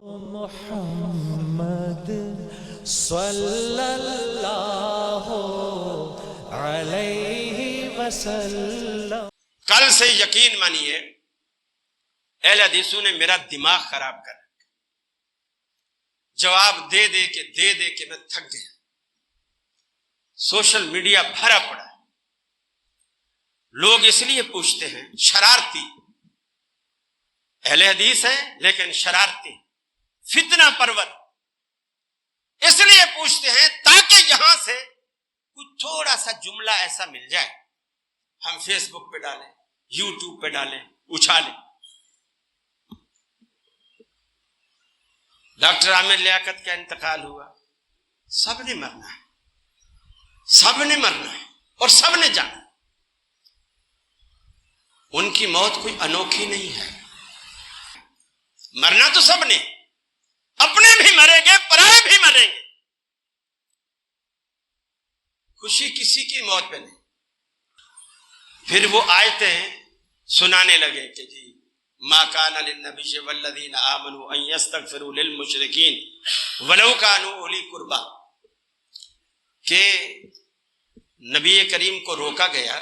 محمد صلی اللہ علیہ وسلم. کل سے یقین مانیے اہل حدیثوں نے میرا دماغ خراب کر رکھا. جواب دے دے کے میں تھک گیا. سوشل میڈیا بھرا پڑا ہے. لوگ اس لیے پوچھتے ہیں، شرارتی اہل حدیث ہیں لیکن شرارتی فتنہ پرور، اس لیے پوچھتے ہیں تاکہ یہاں سے کچھ تھوڑا سا جملہ ایسا مل جائے ہم فیس بک پہ ڈالیں، یوٹیوب پہ ڈالیں، اچھالیں. ڈاکٹر عامر لیاقت کا انتقال ہوا. سب نے مرنا ہے، سب نے مرنا ہے اور سب نے جانا. ان کی موت کوئی انوکھی نہیں ہے. مرنا تو سب نے، اپنے بھی مریں گے، پرائے بھی مریں گے. خوشی کسی کی موت پہ نہیں. پھر وہ آیتیں سنانے لگے کہ جی ما کان للنبی والذین آمنوا ان یستغفروا للمشرکین ولو کانوا اولی قربی، کہ نبی کریم کو روکا گیا،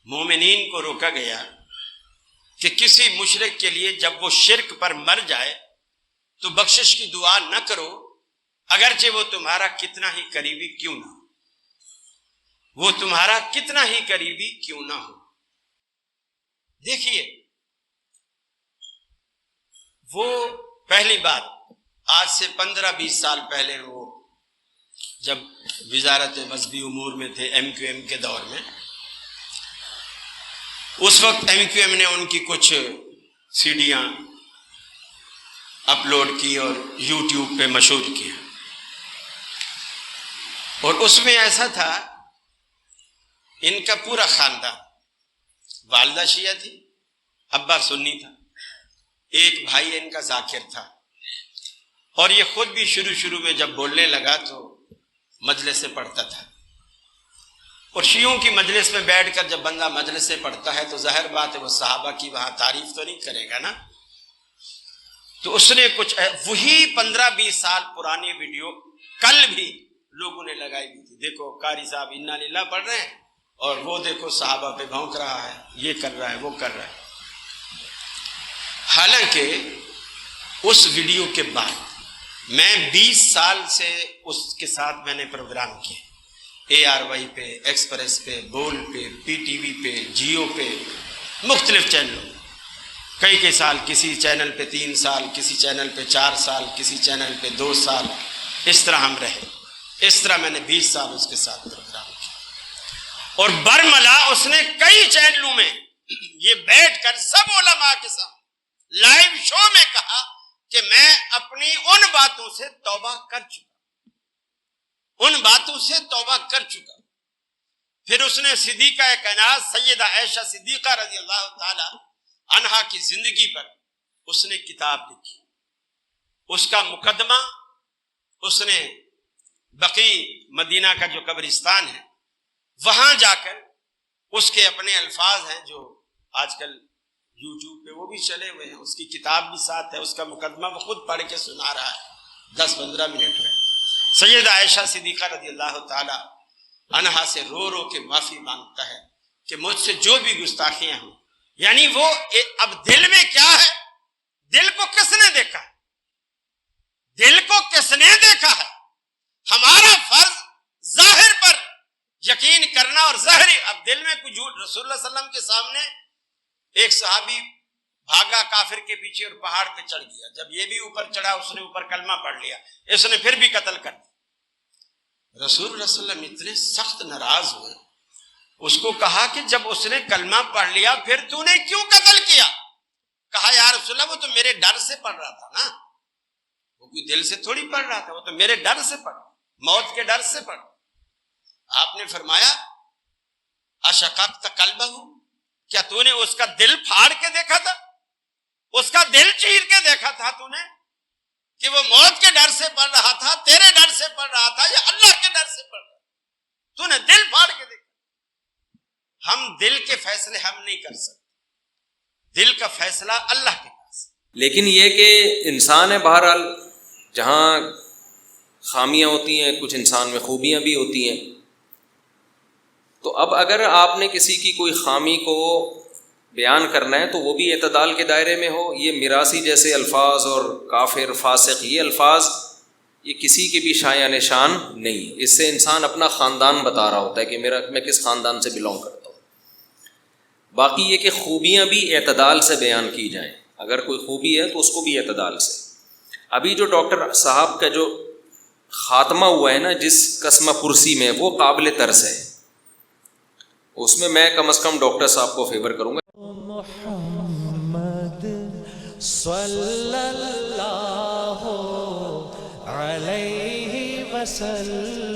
مومنین کو روکا گیا کہ کسی مشرک کے لیے جب وہ شرک پر مر جائے تو بخشش کی دعا نہ کرو، اگرچہ وہ تمہارا کتنا ہی قریبی کیوں نہ ہو. وہ تمہارا کتنا ہی قریبی کیوں نہ ہو. دیکھیے، وہ پہلی بات آج سے 15-20 سال پہلے وہ جب وزارت مذہبی امور میں تھے ایم کیو ایم کے دور میں، اس وقت ایم کیو ایم نے ان کی کچھ سیڈیاں اپلوڈ کی اور یوٹیوب پہ مشہور کیا. اور اس میں ایسا تھا، ان کا پورا خاندان، والدہ شیعہ تھی، ابا سنی تھا، ایک بھائی ان کا ذاکر تھا، اور یہ خود بھی شروع میں جب بولنے لگا تو مجلس سے پڑھتا تھا. اور شیعوں کی مجلس میں بیٹھ کر جب بندہ مجلس سے پڑھتا ہے تو ظاہر بات ہے وہ صحابہ کی وہاں تعریف تو نہیں کرے گا نا. تو اس نے کچھ وہی 15-20 سال پرانی ویڈیو کل بھی لوگوں نے لگائی ہوئی تھی. دیکھو قاری صاحب انا للہ پڑھ رہے ہیں اور وہ دیکھو صحابہ پہ بھونک رہا ہے، یہ کر رہا ہے، وہ کر رہا ہے. حالانکہ اس ویڈیو کے بعد میں 20 سال سے اس کے ساتھ میں نے پروگرام کیے، اے آر وائی پہ، ایکسپریس پہ، بول پہ، پی ٹی وی پہ، جیو پہ، مختلف چینلوں. کئی سال کسی چینل پہ 3 سال، کسی چینل پہ 4 سال، کسی چینل پہ 2 سال، اس طرح ہم رہے. اس طرح میں نے 20 سال اس کے ساتھ پروگرام کیا. اور برملا اس نے کئی چینلوں میں یہ بیٹھ کر سب علماء کے سامنے لائیو شو میں کہا کہ میں اپنی ان باتوں سے توبہ کر چکا، ان باتوں سے توبہ کر چکا. پھر اس نے صدیقہ کائنات سیدہ عائشہ صدیقہ رضی اللہ تعالی عنہا کی زندگی پر اس نے کتاب لکھی. اس کا مقدمہ اس نے بقیع مدینہ کا جو قبرستان ہے وہاں جا کر اس کے اپنے الفاظ ہیں جو آج کل یوٹیوب پہ وہ بھی چلے ہوئے ہیں، اس کی کتاب بھی ساتھ ہے، اس کا مقدمہ وہ خود پڑھ کے سنا رہا ہے 10-15 منٹ میں. سیدہ عائشہ صدیقہ رضی اللہ تعالی عنہا سے رو کے معافی مانگتا ہے کہ مجھ سے جو بھی گستاخیاں ہوں. یعنی وہ اب دل میں کیا ہے، دل کو کس نے دیکھا ہے، دل کو کس نے دیکھا ہے. ہمارا فرض ظاہر پر یقین کرنا اور ظاہری. اب دل میں کوئی جھوٹ، رسول اللہ صلی اللہ علیہ وسلم کے سامنے ایک صحابی بھاگا کافر کے پیچھے اور پہاڑ پہ چڑھ گیا. جب یہ بھی اوپر چڑھا اس نے اوپر کلمہ پڑھ لیا، اس نے پھر بھی قتل کر دیا. رسول اللہ صلی اللہ علیہ وسلم اتنے سخت ناراض ہوئے، اس کو کہا کہ جب اس نے کلمہ پڑھ لیا پھر تو نے کیوں قتل کیا؟ کہا یا رسول اللہ وہ تو میرے ڈر سے پڑھ رہا تھا نا، وہ کوئی دل سے تھوڑی پڑھ رہا تھا، وہ تو میرے ڈر سے پڑھ، موت کے ڈر سے پڑھ. آپ نے فرمایا اشققت قلبہ، کیا تو نے اس کا دل پھاڑ کے دیکھا تھا، اس کا دل چیر کے دیکھا تھا تو نے کہ وہ موت کے ڈر سے پڑھ رہا تھا، تیرے ڈر سے پڑھ رہا تھا یا اللہ کے ڈر سے پڑھ رہا تھا؟ تو نے دل پھاڑ کے دیکھا. ہم دل کے فیصلے ہم نہیں کر سکتے، دل کا فیصلہ اللہ کے پاس. لیکن یہ کہ انسان ہے بہرحال، جہاں خامیاں ہوتی ہیں کچھ انسان میں خوبیاں بھی ہوتی ہیں. تو اب اگر آپ نے کسی کی کوئی خامی کو بیان کرنا ہے تو وہ بھی اعتدال کے دائرے میں ہو. یہ میراثی جیسے الفاظ اور کافر، فاسق، یہ الفاظ یہ کسی کے بھی شایان شان نہیں. اس سے انسان اپنا خاندان بتا رہا ہوتا ہے کہ میں کس خاندان سے بلونگ کرتا ہوں. باقی یہ کہ خوبیاں بھی اعتدال سے بیان کی جائیں. اگر کوئی خوبی ہے تو اس کو بھی اعتدال سے. ابھی جو ڈاکٹر صاحب کا جو خاتمہ ہوا ہے نا جس قسمہ پرسی میں، وہ قابل ترس ہے. اس میں میں کم از کم ڈاکٹر صاحب کو فیور کروں گا. محمد صلی اللہ علیہ وسلم.